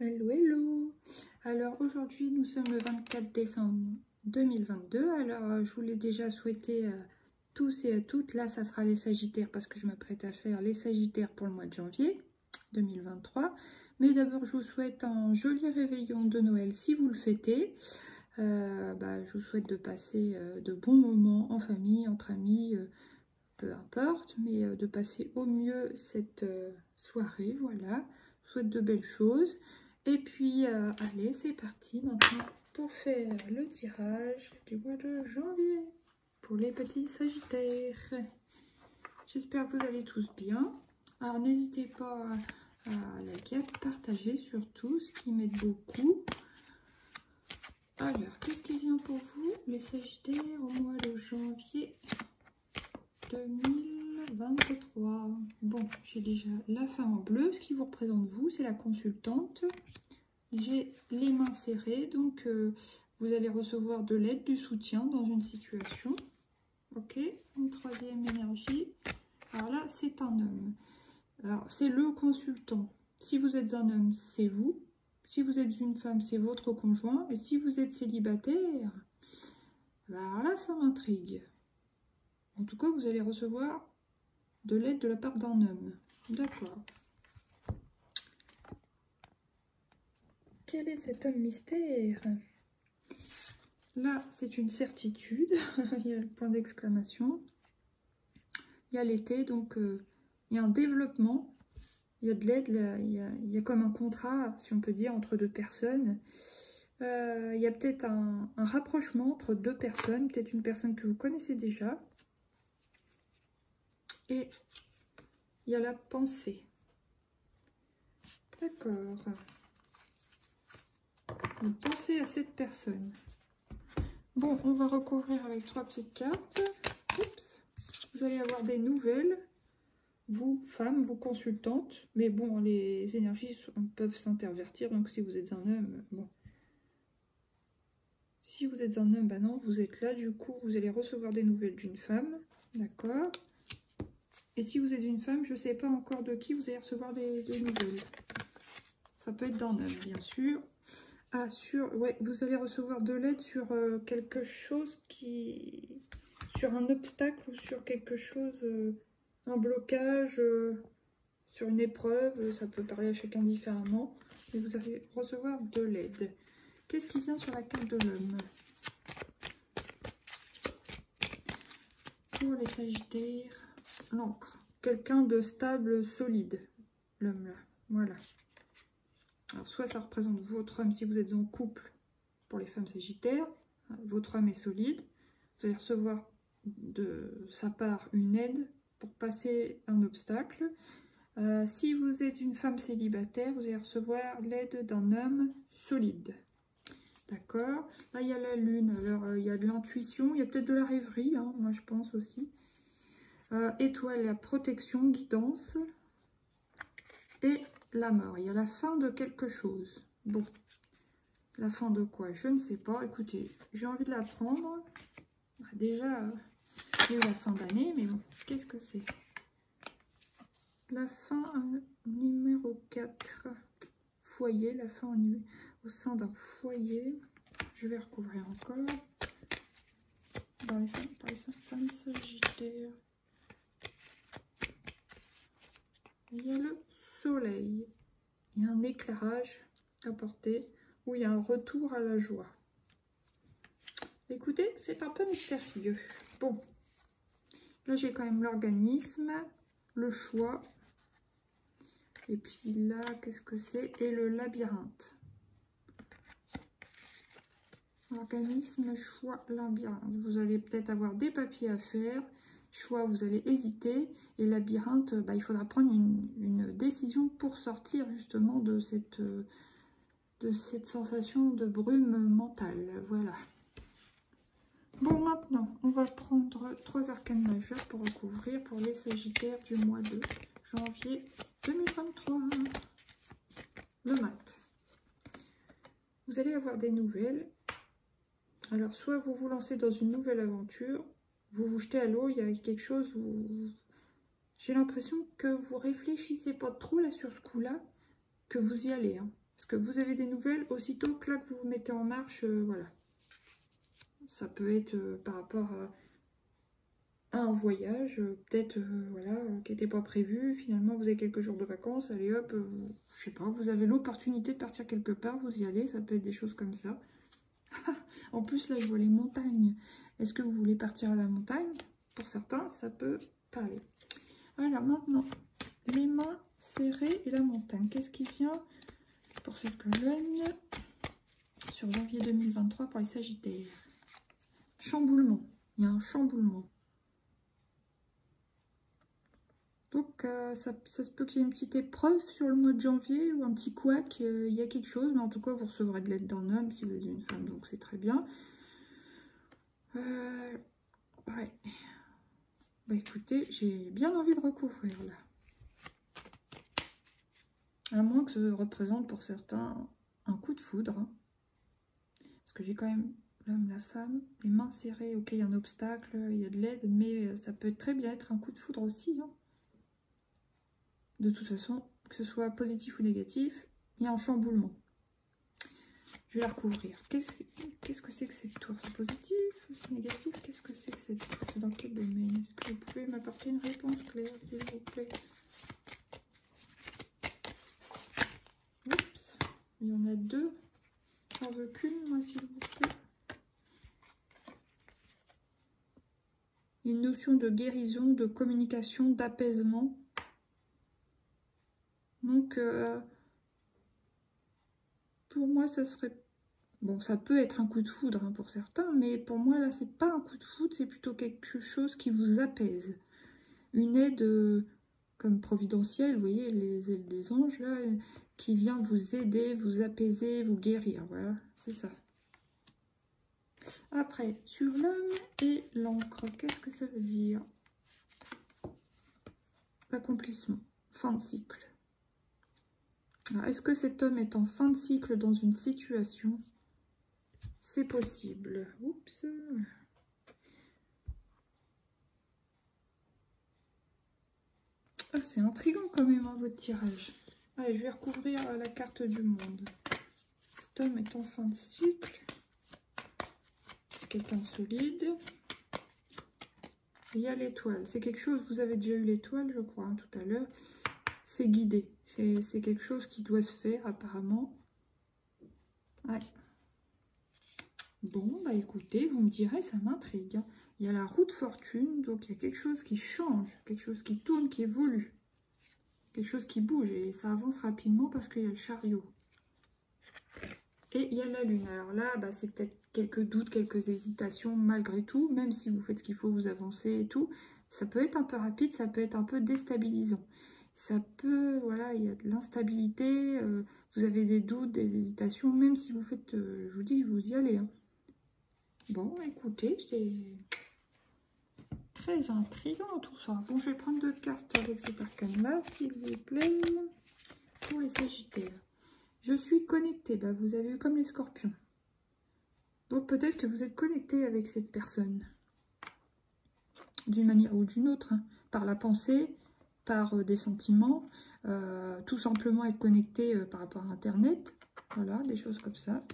Hello, hello. Alors aujourd'hui nous sommes le 24 décembre 2022. Alors je voulais déjà souhaiter à tous et à toutes, là ça sera les Sagittaires parce que je m'apprête à faire les Sagittaires pour le mois de janvier 2023. Mais d'abord je vous souhaite un joli réveillon de Noël si vous le fêtez. Je vous souhaite de passer de bons moments en famille, entre amis, peu importe, mais de passer au mieux cette soirée, voilà. Je vous souhaite de belles choses. Et puis, allez, c'est parti maintenant pour faire le tirage du mois de janvier pour les petits Sagittaires. J'espère que vous allez tous bien. Alors, n'hésitez pas à liker, à partager surtout, ce qui m'aide beaucoup. Alors, qu'est-ce qui vient pour vous, les Sagittaires, au mois de janvier 2023? Bon, j'ai déjà la femme en bleu. Ce qui vous représente, vous, c'est la consultante. J'ai les mains serrées, donc vous allez recevoir de l'aide, du soutien dans une situation. Ok, une troisième énergie. Alors là, c'est un homme. Alors, c'est le consultant. Si vous êtes un homme, c'est vous. Si vous êtes une femme, c'est votre conjoint. Et si vous êtes célibataire, alors là, ça m'intrigue. En tout cas, vous allez recevoir de l'aide de la part d'un homme. D'accord. Quel est cet homme mystère? Là, c'est une certitude. Il y a le point d'exclamation. Il y a l'été, donc il y a un développement. Il y a de l'aide, il y a comme un contrat, si on peut dire, entre deux personnes. Il y a peut-être un rapprochement entre deux personnes. Peut-être une personne que vous connaissez déjà. Et il y a la pensée. D'accord. Vous pensez à cette personne. Bon, on va recouvrir avec 3 petites cartes. Oups. Vous allez avoir des nouvelles. Vous, femmes, vous consultantes. Mais bon, les énergies peuvent s'intervertir. Donc si vous êtes un homme, bon. Si vous êtes un homme, bah non, vous êtes là. Du coup, vous allez recevoir des nouvelles d'une femme. D'accord. Et si vous êtes une femme, je ne sais pas encore de qui vous allez recevoir des nouvelles. Ça peut être d'un homme, bien sûr. Ah, ouais, vous allez recevoir de l'aide sur quelque chose sur un obstacle ou sur quelque chose, un blocage, sur une épreuve. Ça peut parler à chacun différemment. Mais vous allez recevoir de l'aide. Qu'est-ce qui vient sur la carte de l'homme? Pour les Sagittaires, l'encre. Quelqu'un de stable, solide, l'homme là. Voilà. Alors, soit ça représente votre homme si vous êtes en couple pour les femmes sagittaires. Votre homme est solide. Vous allez recevoir de sa part une aide pour passer un obstacle. Si vous êtes une femme célibataire, vous allez recevoir l'aide d'un homme solide. D'accord. Là, il y a la lune. Alors, il y a de l'intuition. Il y a peut-être de la rêverie, hein, moi je pense aussi. Étoile, la protection, guidance. Et la mort, il y a la fin de quelque chose. Bon, la fin de quoi? Je ne sais pas. Écoutez, j'ai envie de l'apprendre. Déjà, il y a eu la fin d'année, mais bon, qu'est-ce que c'est? La fin numéro 4. Foyer, la fin au sein d'un foyer. Je vais recouvrir encore. Dans les femmes sagittaires. Il y a le soleil. Il y a un éclairage apporté où il y a un retour à la joie. Écoutez, c'est un peu mystérieux. Bon, là j'ai quand même l'organisme, le choix. Et puis là, qu'est-ce que c'est? Et le labyrinthe. Organisme, choix, labyrinthe. Vous allez peut-être avoir des papiers à faire. Choix, vous allez hésiter. Et labyrinthe, il faudra prendre une décision pour sortir justement de cette sensation de brume mentale. Voilà. Bon, maintenant, on va prendre 3 arcanes majeures pour recouvrir pour les Sagittaires du mois de janvier 2023. Le mat. Vous allez avoir des nouvelles. Alors, soit vous vous lancez dans une nouvelle aventure, vous vous jetez à l'eau, il y a quelque chose, j'ai l'impression que vous réfléchissez pas trop là sur ce coup-là, que vous y allez. Hein. Parce que vous avez des nouvelles, aussitôt que là que vous vous mettez en marche, voilà. Ça peut être par rapport à un voyage, peut-être voilà, qui n'était pas prévu. Finalement, vous avez quelques jours de vacances, allez hop, vous, je sais pas, vous avez l'opportunité de partir quelque part, vous y allez, ça peut être des choses comme ça. En plus, là, je vois les montagnes. Est-ce que vous voulez partir à la montagne? Pour certains, ça peut parler. Alors maintenant, les mains serrées et la montagne. Qu'est-ce qui vient pour cette colonne sur janvier 2023 pour les Sagittaires? Chamboulement. Il y a un chamboulement. Donc, ça se peut qu'il y ait une petite épreuve sur le mois de janvier ou un petit couac. Il y a quelque chose, mais en tout cas, vous recevrez de l'aide d'un homme si vous êtes une femme, donc c'est très bien. Ouais. Bah écoutez, j'ai bien envie de recouvrir là. À moins que ça représente pour certains un coup de foudre. Hein. Parce que j'ai quand même l'homme, la femme, les mains serrées. Ok, il y a un obstacle, il y a de l'aide, mais ça peut très bien être un coup de foudre aussi. Hein. De toute façon, que ce soit positif ou négatif, il y a un chamboulement. Je vais la recouvrir. Qu'est-ce que c'est que cette tour? C'est positif? C'est négatif? Qu'est-ce que c'est que cette tour? C'est dans quel domaine? Est-ce que vous pouvez m'apporter une réponse claire, s'il vous plaît? Oups, il y en a deux. J'en veux qu'une, moi, s'il vous plaît. Une notion de guérison, de communication, d'apaisement. Donc, pour moi, ça serait... Bon, ça peut être un coup de foudre hein, pour certains, mais pour moi, là, c'est pas un coup de foudre, c'est plutôt quelque chose qui vous apaise. Une aide comme providentielle, vous voyez, les ailes des anges, là, qui vient vous aider, vous apaiser, vous guérir. Voilà, c'est ça. Après, sur l'homme et l'encre, qu'est-ce que ça veut dire? L'accomplissement, fin de cycle. Est-ce que cet homme est en fin de cycle dans une situation? C'est possible. Oups. Ah, c'est intriguant quand même, hein, votre tirage. Allez, je vais recouvrir la carte du monde. Cet homme est en fin de cycle. C'est quelqu'un de solide. Il y a l'étoile. C'est quelque chose, vous avez déjà eu l'étoile, je crois, hein, tout à l'heure. C'est guidé. C'est quelque chose qui doit se faire, apparemment. Ouais. Bon, bah écoutez, vous me direz, ça m'intrigue. Hein. Il y a la roue de fortune, donc il y a quelque chose qui change, quelque chose qui tourne, qui évolue. Quelque chose qui bouge, et ça avance rapidement parce qu'il y a le chariot. Et il y a la lune. Alors là, bah, c'est peut-être quelques doutes, quelques hésitations, malgré tout, même si vous faites ce qu'il faut, vous avancez et tout. Ça peut être un peu rapide, ça peut être un peu déstabilisant. Ça peut, voilà, il y a de l'instabilité, vous avez des doutes, des hésitations, même si vous faites, je vous dis, vous y allez. Hein. Bon, écoutez, c'est très intriguant tout ça. Bon, je vais prendre 2 cartes avec cet arcane-là, s'il vous plaît, pour les Sagittaires. Je suis connectée, bah, vous avez eu comme les Scorpions. Donc peut-être que vous êtes connecté avec cette personne, d'une manière ou d'une autre, hein, par la pensée, par des sentiments, tout simplement être connecté par rapport à Internet, voilà, des choses comme ça.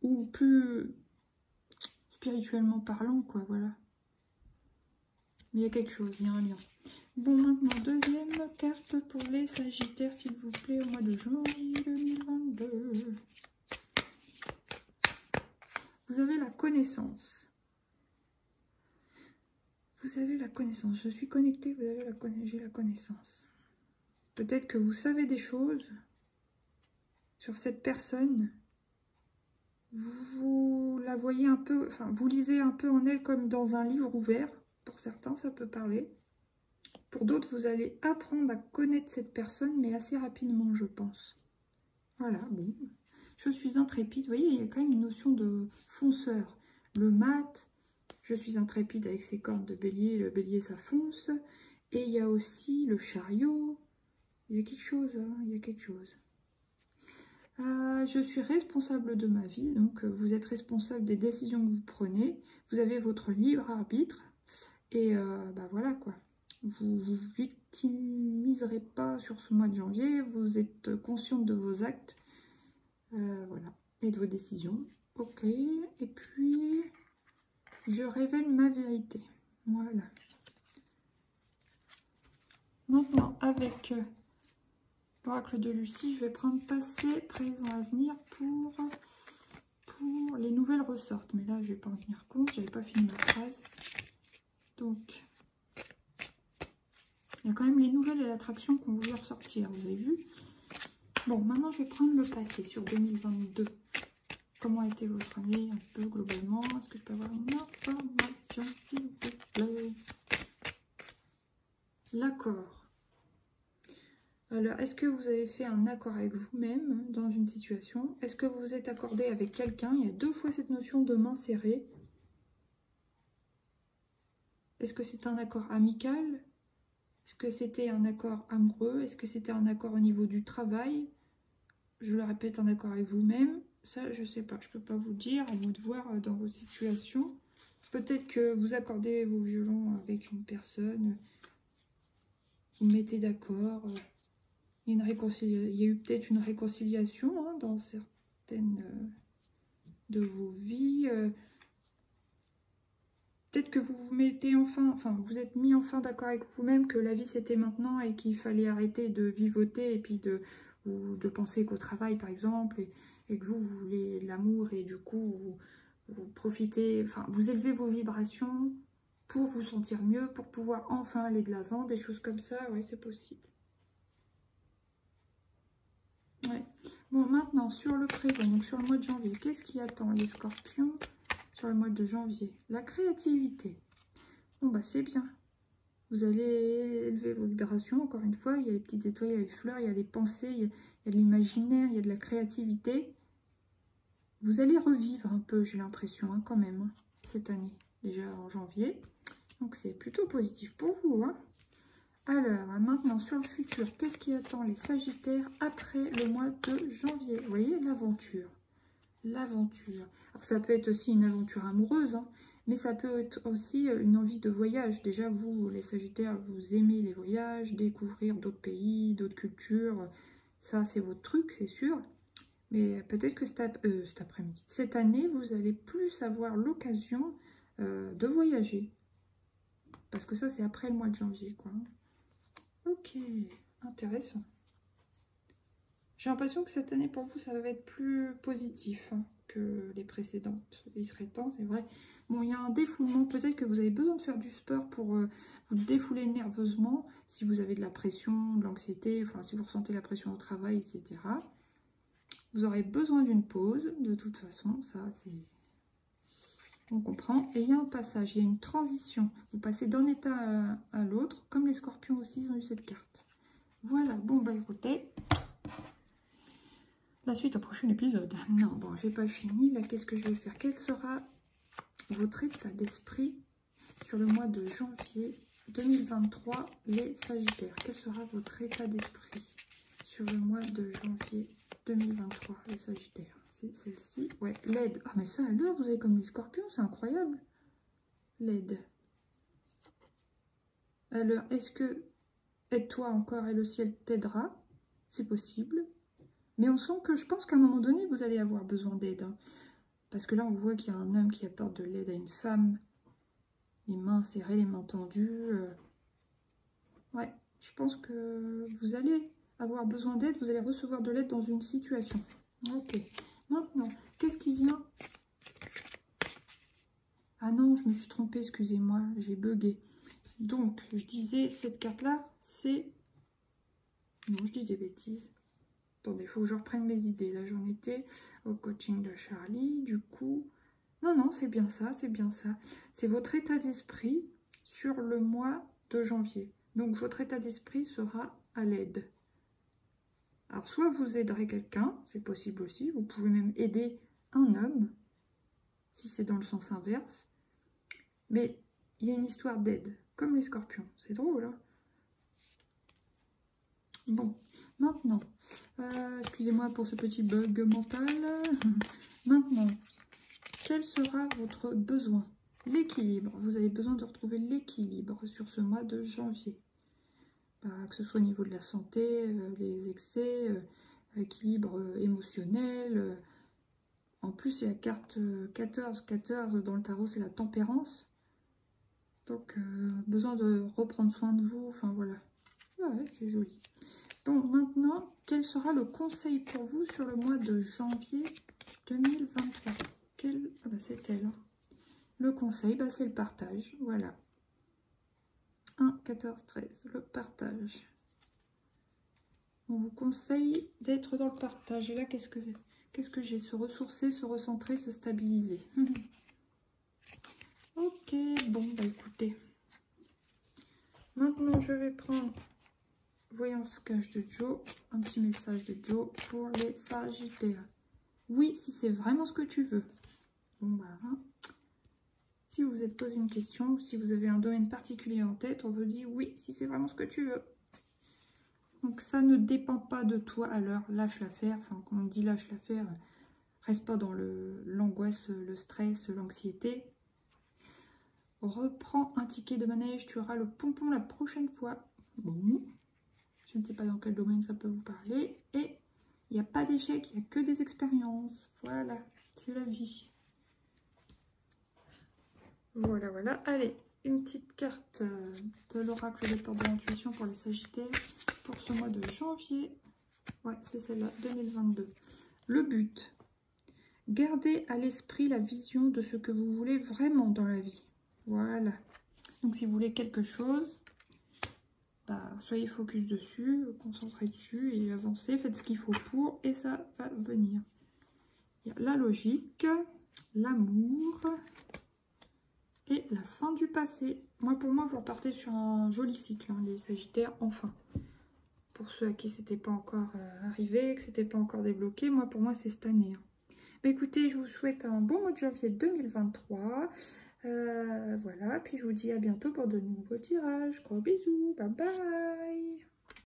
Ou plus spirituellement parlant, quoi, voilà. Mais il y a quelque chose, il y a un lien. Bon, maintenant, deuxième carte pour les Sagittaires, s'il vous plaît, au mois de janvier 2022. Vous avez la connaissance. Vous avez la connaissance. Je suis connectée, vous avez j'ai la connaissance. Peut-être que vous savez des choses sur cette personne. Vous la voyez un peu, enfin, vous lisez un peu en elle comme dans un livre ouvert. Pour certains, ça peut parler. Pour d'autres, vous allez apprendre à connaître cette personne, mais assez rapidement, je pense. Voilà, bon. Je suis intrépide. Vous voyez, il y a quand même une notion de fonceur. Le mat, je suis intrépide avec ses cornes de bélier. Le bélier, ça fonce. Et il y a aussi le chariot. Il y a quelque chose, hein, il y a quelque chose. Je suis responsable de ma vie. Donc, vous êtes responsable des décisions que vous prenez. Vous avez votre libre arbitre. Et bah voilà, quoi. Vous optimiserez pas sur ce mois de janvier, vous êtes consciente de vos actes, voilà, et de vos décisions. Ok, et puis je révèle ma vérité. Voilà. Maintenant, avec l'oracle de Lucie, je vais prendre passé, présent, avenir pour les nouvelles ressortent. Mais là, je vais pas en tenir compte, j'avais pas fini ma phrase. Donc, il y a quand même les nouvelles et l'attraction qu'on voulait ressortir, vous avez vu. Bon, maintenant, je vais prendre le passé sur 2022. Comment a été votre année, un peu globalement? Est-ce que je peux avoir une information, s'il vous plaît? L'accord. Alors, est-ce que vous avez fait un accord avec vous-même dans une situation? Est-ce que vous vous êtes accordé avec quelqu'un? Il y a 2 fois cette notion de main serrée. Est-ce que c'est un accord amical? Est-ce que c'était un accord amoureux? Est-ce que c'était un accord au niveau du travail? Je le répète, un accord avec vous-même. Ça, je sais pas, je peux pas vous dire, à vous de voir dans vos situations. Peut-être que vous accordez vos violons avec une personne, vous mettez d'accord. Il y a eu peut-être une réconciliation hein, dans certaines de vos vies. Peut-être que vous vous mettez enfin, vous êtes mis enfin d'accord avec vous-même que la vie c'était maintenant et qu'il fallait arrêter de vivoter et puis de penser qu'au travail par exemple et que vous voulez de l'amour et du coup vous profitez, enfin vous élevez vos vibrations pour vous sentir mieux, pour pouvoir enfin aller de l'avant, des choses comme ça, ouais c'est possible. Ouais. Bon, maintenant, sur le présent, donc sur le mois de janvier, qu'est-ce qui attend les scorpions sur le mois de janvier? La créativité. Bon, bah c'est bien. Vous allez élever vos vibrations, encore une fois. Il y a les petites étoiles, il y a les fleurs, il y a les pensées, il y a de l'imaginaire, il y a de la créativité. Vous allez revivre un peu, j'ai l'impression, hein, quand même, hein, cette année, déjà en janvier. Donc, c'est plutôt positif pour vous, hein. Alors, maintenant, sur le futur, qu'est-ce qui attend les Sagittaires après le mois de janvier? Vous voyez, l'aventure. L'aventure. Alors, ça peut être aussi une aventure amoureuse, hein, mais ça peut être aussi une envie de voyage. Déjà, vous, les Sagittaires, vous aimez les voyages, découvrir d'autres pays, d'autres cultures. Ça, c'est votre truc, c'est sûr. Mais peut-être que cet après-midi, cette année, vous allez plus avoir l'occasion de voyager. Parce que ça, c'est après le mois de janvier, quoi. Ok, intéressant. J'ai l'impression que cette année pour vous ça va être plus positif hein, que les précédentes. Il serait temps, c'est vrai. Bon, il y a un défoulement, peut-être que vous avez besoin de faire du sport pour vous défouler nerveusement, si vous avez de la pression, de l'anxiété, enfin si vous ressentez la pression au travail, etc. Vous aurez besoin d'une pause, de toute façon, ça c'est... On comprend. Et il y a un passage, il y a une transition. Vous passez d'un état à l'autre, comme les scorpions aussi, ils ont eu cette carte. Voilà, bon bah écoutez, la suite au prochain épisode. Non, bon, j'ai pas fini. Là, qu'est-ce que je vais faire? Quel sera votre état d'esprit sur le mois de janvier 2023, les Sagittaires? Quel sera votre état d'esprit sur le mois de janvier 2023, les Sagittaires? C'est celle-ci. Ouais, l'aide. Ah, mais ça, alors, vous avez comme les scorpions, c'est incroyable. L'aide. Alors, est-ce que aide-toi encore, elle aussi, elle t'aidera? C'est possible. Mais on sent que je pense qu'à un moment donné, vous allez avoir besoin d'aide. Hein. Parce que là, on voit qu'il y a un homme qui apporte de l'aide à une femme. Les mains serrées, les mains tendues. Ouais, je pense que vous allez avoir besoin d'aide. Vous allez recevoir de l'aide dans une situation. Ok. Maintenant, qu'est-ce qui vient? Ah non, je me suis trompée, excusez-moi. J'ai bugué. Donc, je disais, cette carte-là, c'est... Non, je dis des bêtises. Attendez, il faut que je reprenne mes idées. Là, j'en étais au coaching de Charlie. Du coup, non, c'est bien ça, c'est bien ça. C'est votre état d'esprit sur le mois de janvier. Donc, votre état d'esprit sera à l'aide. Alors, soit vous aiderez quelqu'un, c'est possible aussi. Vous pouvez même aider un homme, si c'est dans le sens inverse. Mais il y a une histoire d'aide, comme les scorpions. C'est drôle, hein? Bon, maintenant, excusez-moi pour ce petit bug mental. Maintenant, quel sera votre besoin? L'équilibre. Vous avez besoin de retrouver l'équilibre sur ce mois de janvier. que ce soit au niveau de la santé, les excès, équilibre émotionnel. En plus, il y a la carte 14. 14 dans le tarot, c'est la tempérance. Donc, besoin de reprendre soin de vous. Enfin, voilà. Ouais, c'est joli. Bon, maintenant, quel sera le conseil pour vous sur le mois de janvier 2023? Ah bah, c'est elle. Le conseil, bah, c'est le partage. Voilà. 1, 14, 13. Le partage. On vous conseille d'être dans le partage. Et là, qu'est-ce que j'ai? Se ressourcer, se recentrer, se stabiliser. Ok, bon, bah écoutez. Maintenant, je vais prendre Voyance cache de Joe. Un petit message de Joe pour les Sagittaires. Oui, si c'est vraiment ce que tu veux. Bon, bah, hein. Si vous vous êtes posé une question, ou si vous avez un domaine particulier en tête, on vous dit oui, si c'est vraiment ce que tu veux. Donc ça ne dépend pas de toi, alors lâche l'affaire. Enfin, quand on dit lâche l'affaire, reste pas dans l'angoisse, le stress, l'anxiété. Reprends un ticket de manège, tu auras le pompon la prochaine fois. Bon, je ne sais pas dans quel domaine ça peut vous parler. Et il n'y a pas d'échec, il n'y a que des expériences. Voilà, c'est la vie. Voilà, voilà. Allez, une petite carte de l'oracle des portes de l'intuition pour les Sagittaires pour ce mois de janvier. Ouais, c'est celle-là, 2022. Le but, gardez à l'esprit la vision de ce que vous voulez vraiment dans la vie. Voilà. Donc, si vous voulez quelque chose, bah, soyez focus dessus, concentrez dessus et avancez, faites ce qu'il faut pour et ça va venir. Il y a la logique, l'amour et la fin du passé. Moi, pour moi, vous repartez sur un joli cycle, hein, les Sagittaires, enfin. Pour ceux à qui c'était pas encore arrivé, que c'était pas encore débloqué, moi, pour moi, c'est cette année. Hein. Mais écoutez, je vous souhaite un bon mois de janvier 2023. Voilà, puis je vous dis à bientôt pour de nouveaux tirages. Gros bisous, bye bye.